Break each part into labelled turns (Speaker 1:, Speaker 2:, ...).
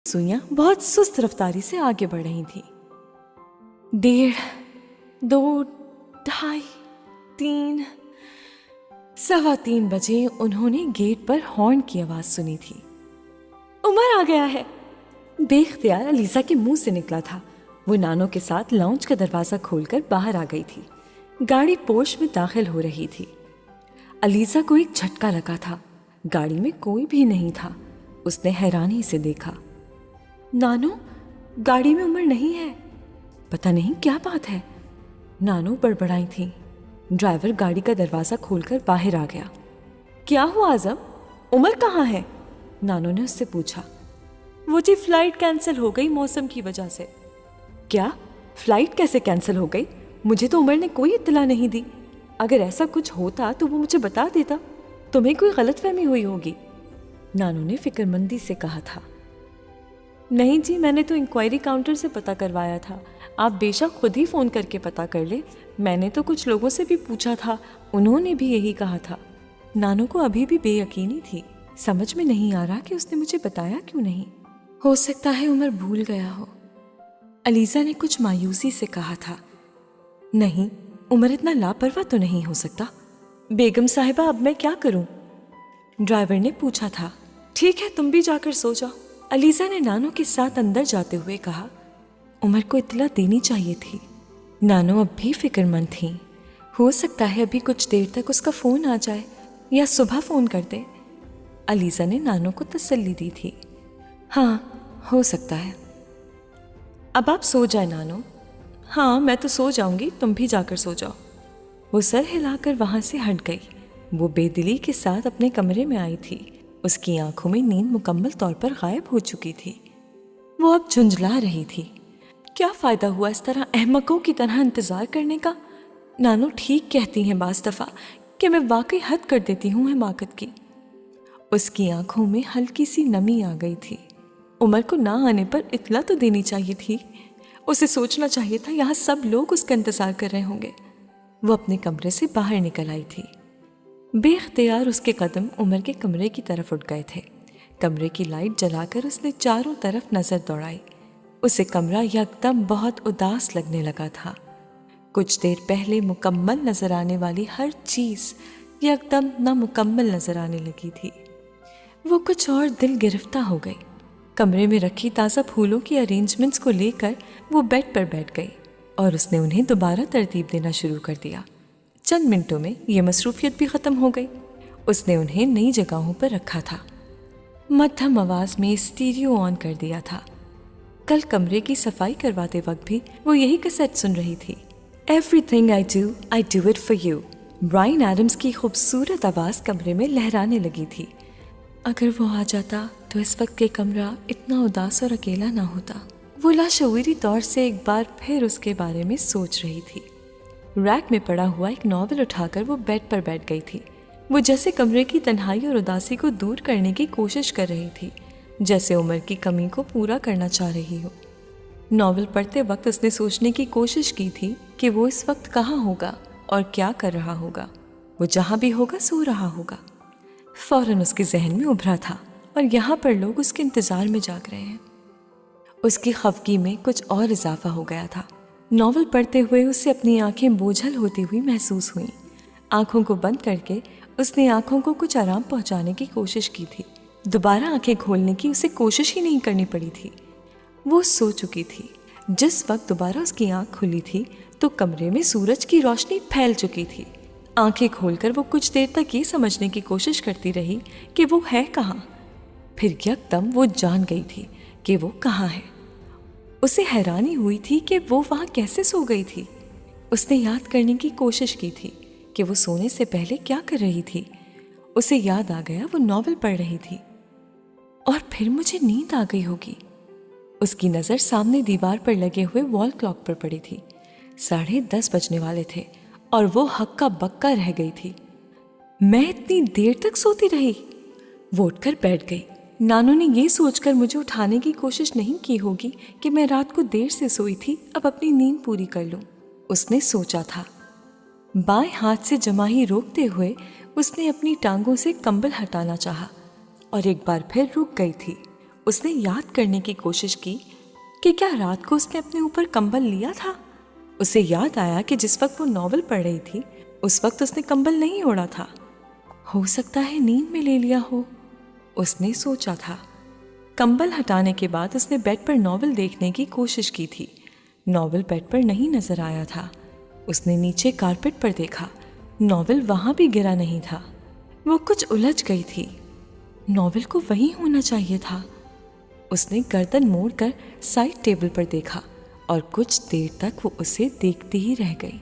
Speaker 1: सुइयां बहुत सुस्त रफ्तारी से आगे बढ़ रही थी। 1.5, 2, 2.5, 3, 3:15 बजे उन्होंने गेट पर हॉर्न की आवाज सुनी थी। उमर आ गया है, बेख्तियार अलीसा के मुंह से निकला था। वो नानो के साथ लाउंज का दरवाजा खोलकर बाहर आ गई थी। गाड़ी पोर्श में दाखिल हो रही थी। अलीसा को एक झटका लगा था। गाड़ी में कोई भी नहीं था। उसने हैरानी से देखा। नानो, गाड़ी में उमर नहीं है। पता नहीं क्या बात है, नानो बड़बड़ाई थी। ड्राइवर गाड़ी का दरवाजा खोलकर बाहर आ गया। क्या हुआ आजम, उमर कहाँ है? नानो ने उससे पूछा। वो जी फ्लाइट कैंसिल हो गई मौसम की वजह से। क्या? फ्लाइट कैसे कैंसिल हो गई? मुझे तो उमर ने कोई इत्तला नहीं दी। अगर ऐसा कुछ होता तो वो मुझे बता देता। तुम्हें कोई गलतफहमी हुई होगी, नानो ने फिक्रमंदी से कहा था। नहीं जी, मैंने तो इंक्वायरी काउंटर से पता करवाया था। आप बेशक खुद ही फ़ोन करके पता कर ले। मैंने तो कुछ लोगों से भी पूछा था, उन्होंने भी यही कहा था। नानो को अभी भी बेयकीनी थी। समझ में नहीं आ रहा कि उसने मुझे बताया क्यों नहीं। हो सकता है उमर भूल गया हो, अलीसा ने कुछ मायूसी से कहा था। नहीं, उमर इतना लापरवाह तो नहीं हो सकता। बेगम साहिबा, अब मैं क्या करूं? ड्राइवर ने पूछा था। ठीक है, तुम भी जाकर सो जाओ, अलीसा ने नानो के साथ अंदर जाते हुए कहा। उमर को इत्तला देनी चाहिए थी। नानो अब भी फिक्रमंद थी। हो सकता है अभी कुछ देर तक उसका फ़ोन आ जाए या सुबह फ़ोन कर दे। अलीसा ने नानो को तसल्ली दी थी। हाँ, हो सकता है। अब आप सो जाए नानो। हाँ, मैं तो सो जाऊंगी, तुम भी जाकर सो जाओ। वो सर हिलाकर वहां से हट गई। वो बेदिली के साथ अपने कमरे में आई थी। उसकी आंखों में नींद मुकम्मल तौर पर गायब हो चुकी थी। वो अब झुंझला रही थी। क्या फ़ायदा हुआ इस तरह अहमकों की तरह इंतज़ार करने का? नानो ठीक कहती हैं बाज़ दफ़ा कि मैं वाकई हद कर देती हूँ हिमाकत की। उसकी आंखों में हल्की सी नमी आ गई थी। उमर को ना आने पर इत्तला तो देनी चाहिए थी। उसे सोचना चाहिए था यहाँ सब लोग उसका इंतज़ार कर रहे होंगे। वो अपने कमरे से बाहर निकल आई थी। बेख्तियार उसके कदम उमर के कमरे की तरफ उठ गए थे। कमरे की लाइट जलाकर उसने चारों तरफ नज़र दौड़ाई। उसे कमरा यकदम बहुत उदास लगने लगा था। कुछ देर पहले मुकम्मल नज़र आने वाली हर चीज़ यकदम नामुकम्मल नज़र आने लगी थी। वो कुछ और दिल गिरफ्ता हो गई। कमरे में रखी ताज़ा फूलों की अरेंजमेंट्स को लेकर वो बेड पर बैठ गई और उसने उन्हें दोबारा तरतीब देना शुरू कर दिया। चंद मिनटों में ये मसरूफियत भी ख़त्म हो गई। उसने उन्हें नई जगहों पर रखा था। मध्यम आवाज़ में स्टीरियो ऑन कर दिया था। कल कमरे की सफाई करवाते वक्त भी वो यही कैसेट सुन रही थी। Everything I do it for you. Bryan Adams की खूबसूरत आवाज़ कमरे में लहराने लगी थी। अगर वो आ जाता तो इस वक्त के कमरा इतना उदास और अकेला ना होता। वो लाशऊरी तौर से एक बार फिर उसके बारे में सोच रही थी। रैक में पड़ा हुआ एक नॉवल उठाकर वो बेड पर बैठ गई थी। वो जैसे कमरे की तन्हाई और उदासी को दूर करने की कोशिश कर रही थी, जैसे उमर की कमी को पूरा करना चाह रही हो। नॉवल पढ़ते वक्त उसने सोचने की कोशिश की थी कि वो इस वक्त कहाँ होगा और क्या कर रहा होगा। वो जहाँ भी होगा सो रहा होगा। फौरन उसके जहन में उभरा था, और यहाँ पर लोग उसके इंतज़ार में जाग रहे हैं। उसकी खफगी में कुछ और इजाफा हो गया था। नॉवल पढ़ते हुए उसे अपनी आंखें बोझल होती हुई महसूस हुई। आंखों को बंद करके उसने आंखों को कुछ आराम पहुंचाने की कोशिश की थी। दोबारा आंखें खोलने की उसे कोशिश ही नहीं करनी पड़ी थी। वो सो चुकी थी। जिस वक्त दोबारा उसकी आंख खुली थी तो कमरे में सूरज की रोशनी फैल चुकी थी। आंखें खोलकर वो कुछ देर तक ये समझने की कोशिश करती रही कि वो है कहाँ। फिर यकदम वो जान गई थी कि वो कहाँ है। उसे हैरानी हुई थी कि वो वहाँ कैसे सो गई थी। उसने याद करने की कोशिश की थी कि वो सोने से पहले क्या कर रही थी। उसे याद आ गया वो नॉवल पढ़ रही थी। और फिर मुझे नींद आ गई होगी। उसकी नज़र सामने दीवार पर लगे हुए वॉल क्लॉक पर पड़ी थी। 10:30 बजने वाले थे और वो हक्का बक्का रह गई थी। मैं इतनी देर तक सोती रही। वो उठकर बैठ गई। नानो ने ये सोचकर मुझे उठाने की कोशिश नहीं की होगी कि मैं रात को देर से सोई थी, अब अपनी नींद पूरी कर लूं, उसने सोचा था। बाएं हाथ से जमाही रोकते हुए उसने अपनी टांगों से कंबल हटाना चाहा और एक बार फिर रुक गई थी। उसने याद करने की कोशिश की कि क्या रात को उसने अपने ऊपर कंबल लिया था। उसे याद आया कि जिस वक्त वो नॉवल पढ़ रही थी उस वक्त उसने कंबल नहीं ओढ़ा था। हो सकता है नींद में ले लिया हो, उसने सोचा था। कंबल हटाने के बाद उसने बेड पर नॉवल देखने की कोशिश की थी। नॉवल बेड पर नहीं नजर आया था। उसने नीचे कारपेट पर देखा, नॉवल वहां भी गिरा नहीं था। वो कुछ उलझ गई थी। नॉवल को वहीं होना चाहिए था। उसने गर्दन मोड़कर साइड टेबल पर देखा और कुछ देर तक वो उसे देखती ही रह गई।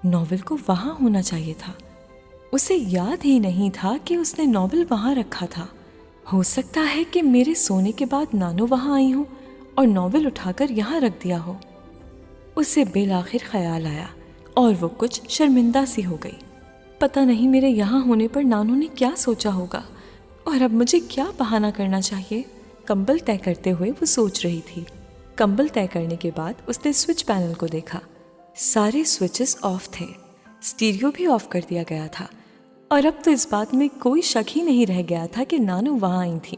Speaker 1: नॉवल को वहां होना चाहिए था। उसे याद ही नहीं था कि उसने नॉवल वहां रखा था। हो सकता है कि मेरे सोने के बाद नानो वहां आई हो और नॉवल उठाकर यहाँ रख दिया हो। उसे बिलाखिर ख्याल आया और वो कुछ शर्मिंदा सी हो गई। पता नहीं मेरे यहाँ होने पर नानो ने क्या सोचा होगा और अब मुझे क्या बहाना करना चाहिए। कंबल तय करते हुए वो सोच रही थी। कंबल तय करने के बाद उसने स्विच पैनल को देखा। सारे स्विचेस ऑफ थे। स्टीरियो भी ऑफ कर दिया गया था और अब तो इस बात में कोई शक ही नहीं रह गया था कि नानू वहाँ आई थी।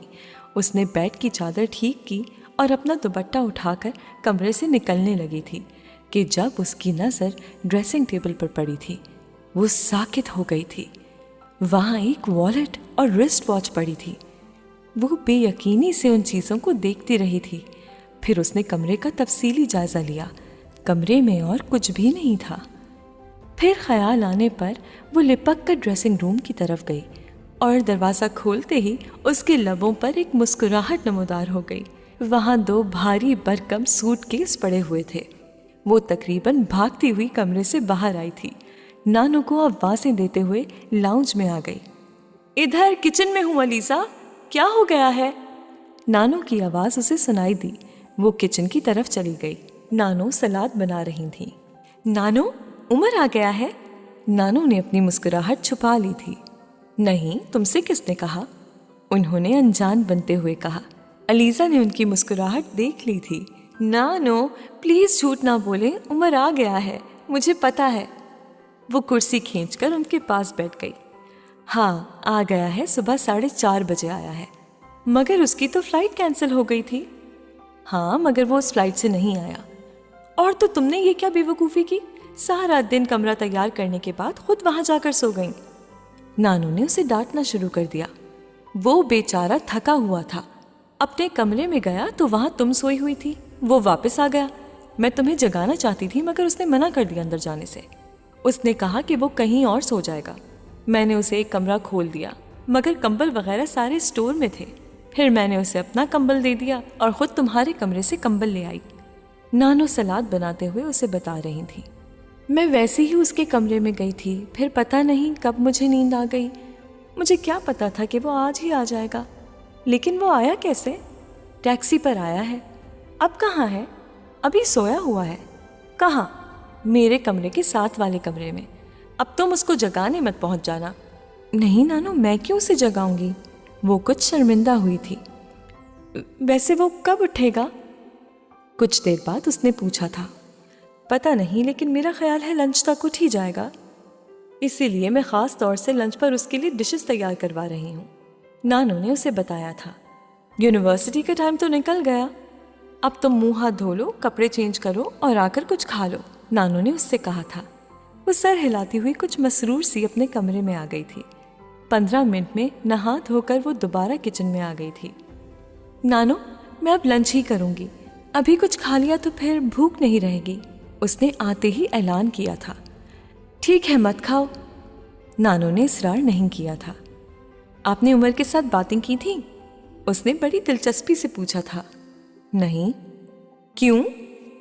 Speaker 1: उसने बेड की चादर ठीक की और अपना दुपट्टा उठाकर कमरे से निकलने लगी थी कि जब उसकी नज़र ड्रेसिंग टेबल पर पड़ी थी। वो साकित हो गई थी। वहाँ एक वॉलेट और रिस्ट वॉच पड़ी थी। वो बेयकीनी से उन चीज़ों को देखती रही थी। फिर उसने कमरे का तफसीली जायजा लिया। कमरे में और कुछ भी नहीं था। फिर ख्याल आने पर वो लिपक कर ड्रेसिंग रूम की तरफ गई और दरवाज़ा खोलते ही उसके लबों पर एक मुस्कुराहट नमूदार हो गई। वहाँ 2 भारी भरकम सूटकेस पड़े हुए थे। वो तकरीबन भागती हुई कमरे से बाहर आई थी। नानू को आवाज़ें देते हुए लाउंज में आ गई। इधर किचन में हूँ अलीसा, क्या हो गया है? नानू की आवाज़ उसे सुनाई दी। वो किचन की तरफ चली गई। नानू सलाद बना रही थी। नानू, उमर आ गया है? नानू ने अपनी मुस्कुराहट छुपा ली थी। नहीं, तुमसे किसने कहा? उन्होंने अनजान बनते हुए कहा। अलीजा ने उनकी मुस्कुराहट देख ली थी। नानू प्लीज झूठ ना बोले, उमर आ गया है, मुझे पता है। वो कुर्सी खींचकर उनके पास बैठ गई। हाँ, आ गया है, सुबह 4:30 बजे आया है। मगर उसकी तो फ्लाइट कैंसिल हो गई थी। हाँ, मगर वो उस फ्लाइट से नहीं आया। और तो तुमने ये क्या बेवकूफ़ी की? सारा दिन कमरा तैयार करने के बाद खुद वहां जाकर सो गई। नानू ने उसे डांटना शुरू कर दिया। वो बेचारा थका हुआ था। अपने कमरे में गया तो वहां तुम सोई हुई थी। वो वापस आ गया। मैं तुम्हें जगाना चाहती थी मगर उसने मना कर दिया अंदर जाने से। उसने कहा कि वो कहीं और सो जाएगा। मैंने उसे एक कमरा खोल दिया मगर कंबल वगैरह सारे स्टोर में थे। फिर मैंने उसे अपना कंबल दे दिया और खुद तुम्हारे कमरे से कंबल ले आई। नानू सलाद बनाते हुए उसे बता रही थी। मैं वैसे ही उसके कमरे में गई थी। फिर पता नहीं कब मुझे नींद आ गई। मुझे क्या पता था कि वो आज ही आ जाएगा। लेकिन वो आया कैसे? टैक्सी पर आया है। अब कहाँ है? अभी सोया हुआ है। कहाँ? मेरे कमरे के साथ वाले कमरे में। अब तुम उसको जगाने मत पहुंच जाना। नहीं नानू, मैं क्यों उसे जगाऊंगी? वो कुछ शर्मिंदा हुई थी। वैसे वो कब उठेगा? कुछ देर बाद उसने पूछा था। पता नहीं, लेकिन मेरा ख्याल है लंच तक उठ ही जाएगा। इसीलिए मैं ख़ास तौर से लंच पर उसके लिए डिशेस तैयार करवा रही हूँ। नानू ने उसे बताया था। यूनिवर्सिटी का टाइम तो निकल गया। अब तुम मुंह हाथ धो लो, कपड़े चेंज करो और आकर कुछ खा लो, नानू ने उससे कहा था। वो सर हिलाती हुई कुछ मसरूर सी अपने कमरे में आ गई थी। 15 मिनट में नहा धोकर वो दोबारा किचन में आ गई थी। नानू, मैं अब लंच ही करूंगी। अभी कुछ खा लिया तो फिर भूख नहीं रहेगी, उसने आते ही ऐलान किया था। ठीक है, मत खाओ। नानू ने इसरार नहीं किया था। आपने उमर के साथ बातें की थी? उसने बड़ी दिलचस्पी से पूछा था। नहीं। क्यों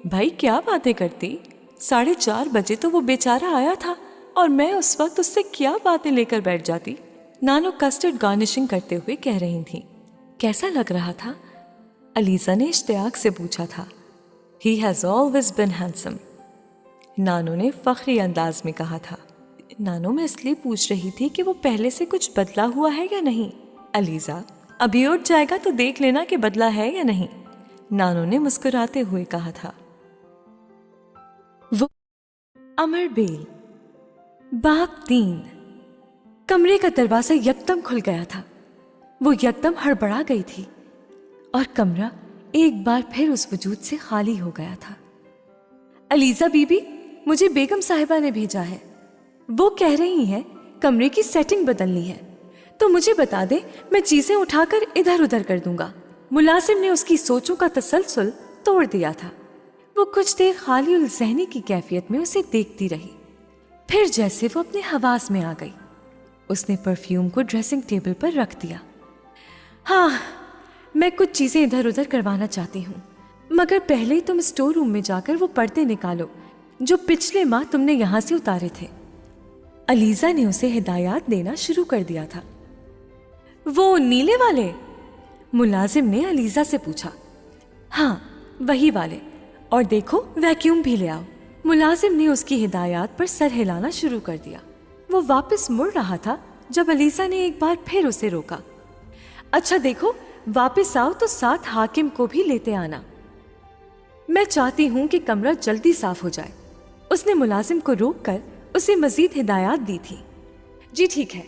Speaker 1: भाई, क्या बातें करती? 4:30 बजे तो वो बेचारा आया था और मैं उस वक्त उससे क्या बातें लेकर बैठ जाती। नानू कस्टर्ड गार्निशिंग करते हुए कह रही थी। कैसा लग रहा था? अलीजा ने इश्तियाक से पूछा था। He has always been handsome, नानू ने फख्री अंदाज में कहा था। नानू, मैं इसलिए पूछ रही थी कि वो पहले से कुछ बदला हुआ है या नहीं। अलीजा, अभी उठ जाएगा तो देख लेना कि बदला है या नहीं, नानू ने मुस्कुराते हुए कहा था। वो अमर बेल, बाप 3। कमरे का दरवाजा यकदम खुल गया था। वो यकदम हड़बड़ा गई थी और कमरा एक बार फिर उस वजूद से खाली हो गया था। अलीजा बीबी, मुझे बेगम साहिबा ने भेजा है। वो कह रही हैं कमरे की सेटिंग बदलनी है, तो मुझे बता दे, मैं चीजें उठाकर इधर उधर कर दूंगा। मुलाजिम ने उसकी सोचों का तसलसल तोड़ दिया था। वो कुछ देर खाली उल ज़हनी की कैफियत में उसे देखती रही, फिर जैसे वो अपने हवास में आ गई, उसने परफ्यूम को ड्रेसिंग टेबल पर रख दिया। हाँ, मैं कुछ चीजें इधर उधर करवाना चाहती हूँ, मगर पहले तुम स्टोर रूम में जाकर वो पर्दे निकालो जो पिछले माह तुमने यहाँ से उतारे थे। अलीजा ने उसे हिदायत देना शुरू कर दिया था। वो नीले वाले? मुलाजिम ने अलीजा से पूछा। हाँ, वही वाले, और देखो वैक्यूम भी ले आओ। मुलाजिम ने उसकी हिदायत पर सर हिलाना शुरू कर दिया। वो वापस मुड़ रहा था जब अलीजा ने एक बार फिर उसे रोका। अच्छा देखो, वापस आओ तो साथ हाकिम को भी लेते आना। मैं चाहती हूं कि कमरा जल्दी साफ हो जाए। उसने मुलाजिम को रोककर उसे मजीद हिदायत दी थी। जी ठीक है।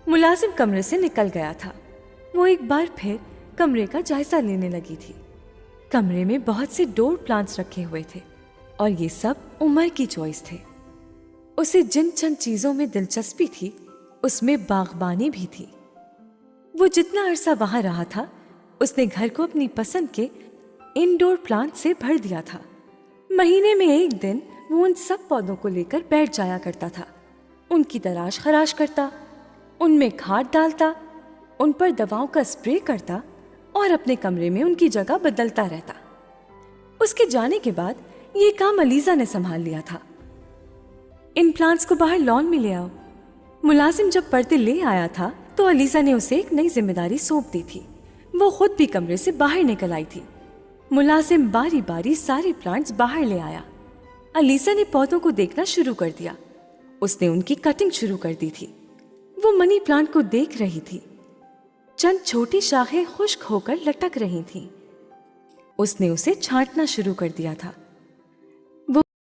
Speaker 1: मुलाजिम कमरे से निकल गया था। वो एक बार फिर कमरे का जायजा लेने लगी थी। कमरे में बहुत से डोर प्लांट्स रखे हुए थे और ये सब उमर की चॉइस थे। उसे जिन चंद चीजों में दिलचस्पी थी उसमें बागबानी भी थी। वो जितना अरसा वहां रहा था उसने घर को अपनी पसंद के इंडोर प्लांट से भर दिया था। महीने में एक दिन वो उन सब पौधों को लेकर बैठ जाया करता था, उनकी तराश खराश करता, उनमें खाद डालता, उन पर दवाओं का स्प्रे करता और अपने कमरे में उनकी जगह बदलता रहता। उसके जाने के बाद ये काम अलीजा ने संभाल लिया था। इन प्लांट्स को बाहर लॉन में ले आओ। मुलाजिम जब पर्दे ले आया था तो अलीजा ने उसे एक नई जिम्मेदारी सौंप दी थी। वो खुद भी कमरे से बाहर निकल आई थी। मुलाजिम बारी बारी सारे प्लांट्स बाहर ले आया। अलीजा ने पौधों को देखना शुरू कर दिया। उसने उनकी कटिंग शुरू कर दी थी। वो मनी प्लांट को देख रही थी। चंद छोटी शाखें खुश्क होकर लटक रही थीं। उसने उसे छांटना शुरू कर दिया था।